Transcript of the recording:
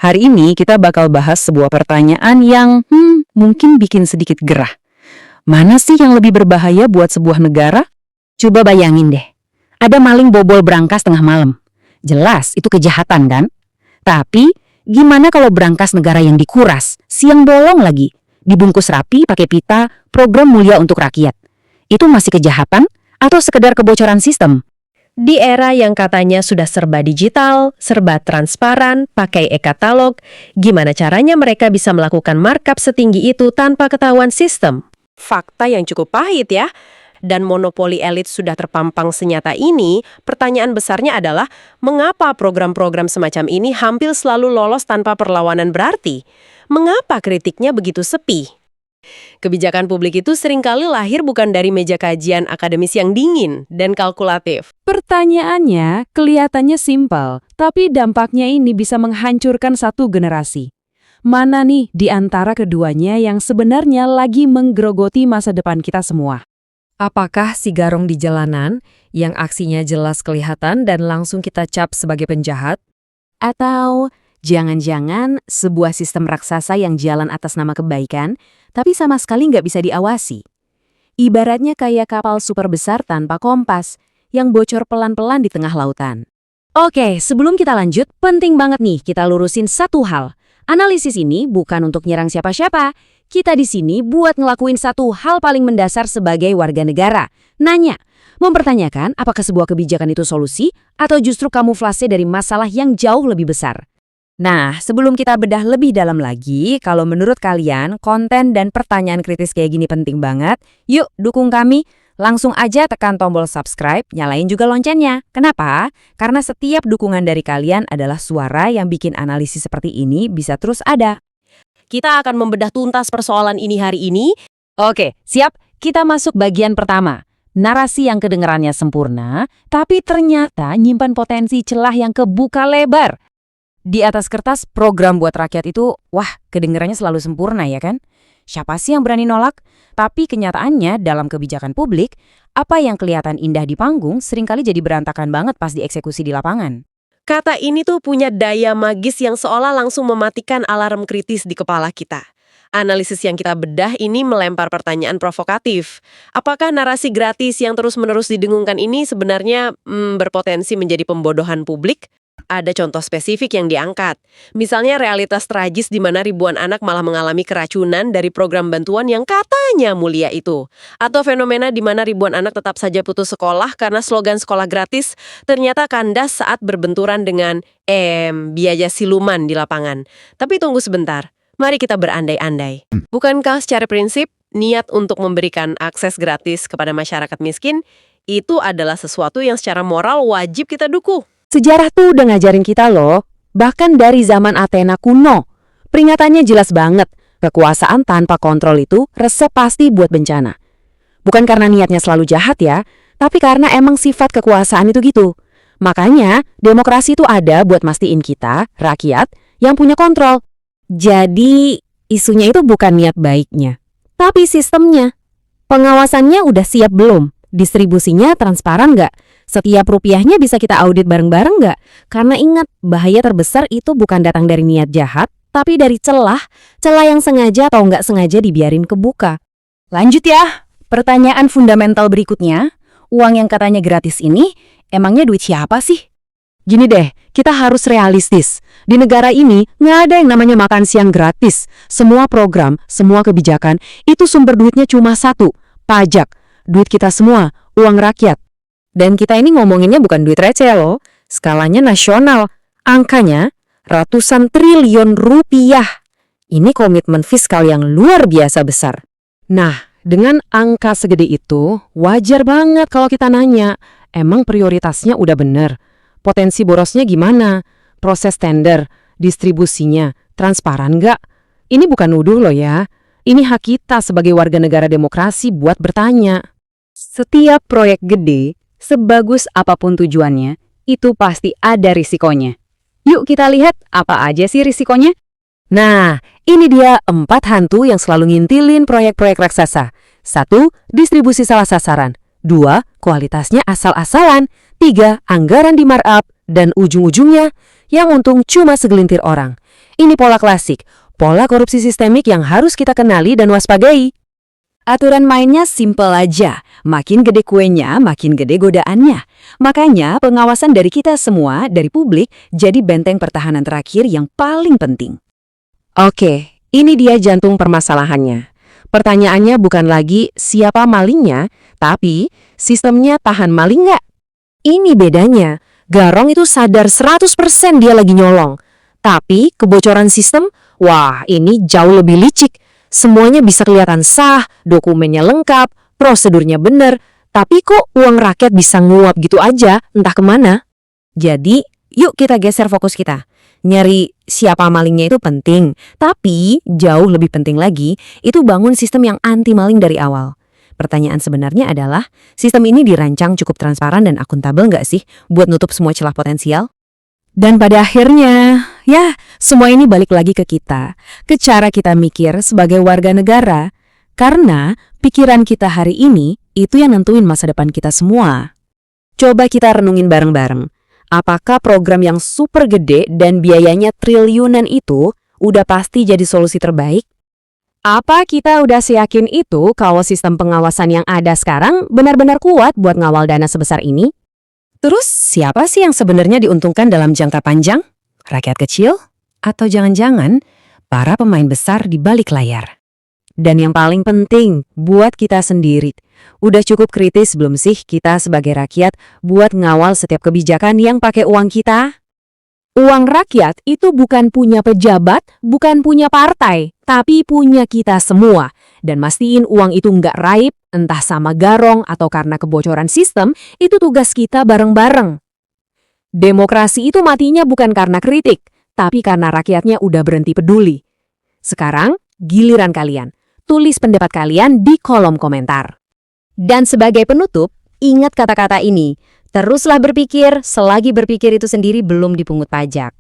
Hari ini kita bakal bahas sebuah pertanyaan yang mungkin bikin sedikit gerah. Mana sih yang lebih berbahaya buat sebuah negara? Coba bayangin deh, ada maling bobol brankas tengah malam. Jelas itu kejahatan kan? Tapi gimana kalau brankas negara yang dikuras, siang bolong lagi, dibungkus rapi pakai pita, program mulia untuk rakyat? Itu masih kejahatan atau sekedar kebocoran sistem? Di era yang katanya sudah serba digital, serba transparan, pakai e-katalog, gimana caranya mereka bisa melakukan markup setinggi itu tanpa ketahuan sistem? Fakta yang cukup pahit ya. Dan monopoli elit sudah terpampang senyata ini, pertanyaan besarnya adalah mengapa program-program semacam ini hampir selalu lolos tanpa perlawanan berarti? Mengapa kritiknya begitu sepi? Kebijakan publik itu seringkali lahir bukan dari meja kajian akademis yang dingin dan kalkulatif. Pertanyaannya kelihatannya simpel, tapi dampaknya ini bisa menghancurkan satu generasi. Mana nih di antara keduanya yang sebenarnya lagi menggerogoti masa depan kita semua? Apakah si garong di jalanan yang aksinya jelas kelihatan dan langsung kita cap sebagai penjahat? Atau jangan-jangan sebuah sistem raksasa yang jalan atas nama kebaikan, tapi sama sekali nggak bisa diawasi? Ibaratnya kayak kapal super besar tanpa kompas, yang bocor pelan-pelan di tengah lautan. Oke, sebelum kita lanjut, penting banget nih kita lurusin satu hal. Analisis ini bukan untuk nyerang siapa-siapa. Kita di sini buat ngelakuin satu hal paling mendasar sebagai warga negara. Nanya, mempertanyakan apakah sebuah kebijakan itu solusi atau justru kamuflase dari masalah yang jauh lebih besar. Nah, sebelum kita bedah lebih dalam lagi, kalau menurut kalian konten dan pertanyaan kritis kayak gini penting banget, yuk dukung kami. Langsung aja tekan tombol subscribe, nyalain juga loncengnya. Kenapa? Karena setiap dukungan dari kalian adalah suara yang bikin analisis seperti ini bisa terus ada. Kita akan membedah tuntas persoalan ini hari ini. Oke, siap? Kita masuk bagian pertama. Narasi yang kedengarannya sempurna, tapi ternyata nyimpan potensi celah yang kebuka lebar. Di atas kertas program buat rakyat itu, wah kedengarannya selalu sempurna ya kan? Siapa sih yang berani nolak? Tapi kenyataannya dalam kebijakan publik, apa yang kelihatan indah di panggung seringkali jadi berantakan banget pas dieksekusi di lapangan. Kata ini tuh punya daya magis yang seolah langsung mematikan alarm kritis di kepala kita. Analisis yang kita bedah ini melempar pertanyaan provokatif. Apakah narasi gratis yang terus-menerus didengungkan ini sebenarnya berpotensi menjadi pembodohan publik? Ada contoh spesifik yang diangkat. Misalnya realitas tragis di mana ribuan anak malah mengalami keracunan dari program bantuan yang katanya mulia itu. Atau fenomena di mana ribuan anak tetap saja putus sekolah karena slogan sekolah gratis ternyata kandas saat berbenturan dengan biaya siluman di lapangan. Tapi tunggu sebentar, mari kita berandai-andai. Bukankah secara prinsip niat untuk memberikan akses gratis kepada masyarakat miskin itu adalah sesuatu yang secara moral wajib kita dukung? Sejarah tuh udah ngajarin kita loh, bahkan dari zaman Athena kuno. Peringatannya jelas banget, kekuasaan tanpa kontrol itu resep pasti buat bencana. Bukan karena niatnya selalu jahat ya, tapi karena emang sifat kekuasaan itu gitu. Makanya, demokrasi itu ada buat mastiin kita, rakyat, yang punya kontrol. Jadi, isunya itu bukan niat baiknya, tapi sistemnya. Pengawasannya udah siap belum? Distribusinya transparan nggak? Setiap rupiahnya bisa kita audit bareng-bareng nggak? Karena ingat, bahaya terbesar itu bukan datang dari niat jahat, tapi dari celah yang sengaja atau nggak sengaja dibiarin kebuka. Lanjut ya, pertanyaan fundamental berikutnya. Uang yang katanya gratis ini, emangnya duit siapa sih? Gini deh, kita harus realistis. Di negara ini, nggak ada yang namanya makan siang gratis. Semua program, semua kebijakan, itu sumber duitnya cuma satu, pajak. Duit kita semua, uang rakyat. Dan kita ini ngomonginnya bukan duit receh loh, skalanya nasional. Angkanya ratusan triliun rupiah. Ini komitmen fiskal yang luar biasa besar. Nah, dengan angka segede itu, wajar banget kalau kita nanya, emang prioritasnya udah bener? Potensi borosnya gimana? Proses tender, distribusinya, transparan nggak? Ini bukan nuduh loh ya. Ini hak kita sebagai warga negara demokrasi buat bertanya. Setiap proyek gede, sebagus apapun tujuannya, itu pasti ada risikonya. Yuk kita lihat apa aja sih risikonya? Nah, ini dia 4 hantu yang selalu ngintilin proyek-proyek raksasa. 1. Distribusi salah sasaran. 2. Kualitasnya asal-asalan. 3. Anggaran di markup. Dan ujung-ujungnya, yang untung cuma segelintir orang. Ini pola klasik, pola korupsi sistemik yang harus kita kenali dan waspadai. Aturan mainnya simpel aja. Makin gede kuenya, makin gede godaannya. Makanya pengawasan dari kita semua, dari publik, jadi benteng pertahanan terakhir yang paling penting. Oke, ini dia jantung permasalahannya. Pertanyaannya bukan lagi siapa malingnya, tapi sistemnya tahan maling nggak? Ini bedanya. Garong itu sadar 100% dia lagi nyolong. Tapi kebocoran sistem, wah ini jauh lebih licik. Semuanya bisa kelihatan sah, dokumennya lengkap, prosedurnya bener, tapi kok uang rakyat bisa nguap gitu aja, entah kemana. Jadi, yuk kita geser fokus kita. Nyari siapa malingnya itu penting, tapi jauh lebih penting lagi, itu bangun sistem yang anti maling dari awal. Pertanyaan sebenarnya adalah, sistem ini dirancang cukup transparan dan akuntabel nggak sih buat nutup semua celah potensial? Dan pada akhirnya, ya, semua ini balik lagi ke kita, ke cara kita mikir sebagai warga negara, karena pikiran kita hari ini itu yang nentuin masa depan kita semua. Coba kita renungin bareng-bareng, apakah program yang super gede dan biayanya triliunan itu udah pasti jadi solusi terbaik? Apa kita udah seyakin itu kalau sistem pengawasan yang ada sekarang benar-benar kuat buat ngawal dana sebesar ini? Terus siapa sih yang sebenarnya diuntungkan dalam jangka panjang? Rakyat kecil? Atau jangan-jangan para pemain besar di balik layar? Dan yang paling penting, buat kita sendiri. Udah cukup kritis belum sih kita sebagai rakyat buat ngawal setiap kebijakan yang pakai uang kita? Uang rakyat itu bukan punya pejabat, bukan punya partai, tapi punya kita semua. Dan mastiin uang itu nggak raib, entah sama garong atau karena kebocoran sistem, itu tugas kita bareng-bareng. Demokrasi itu matinya bukan karena kritik, tapi karena rakyatnya udah berhenti peduli. Sekarang, giliran kalian. Tulis pendapat kalian di kolom komentar. Dan sebagai penutup, ingat kata-kata ini. Teruslah berpikir selagi berpikir itu sendiri belum dipungut pajak.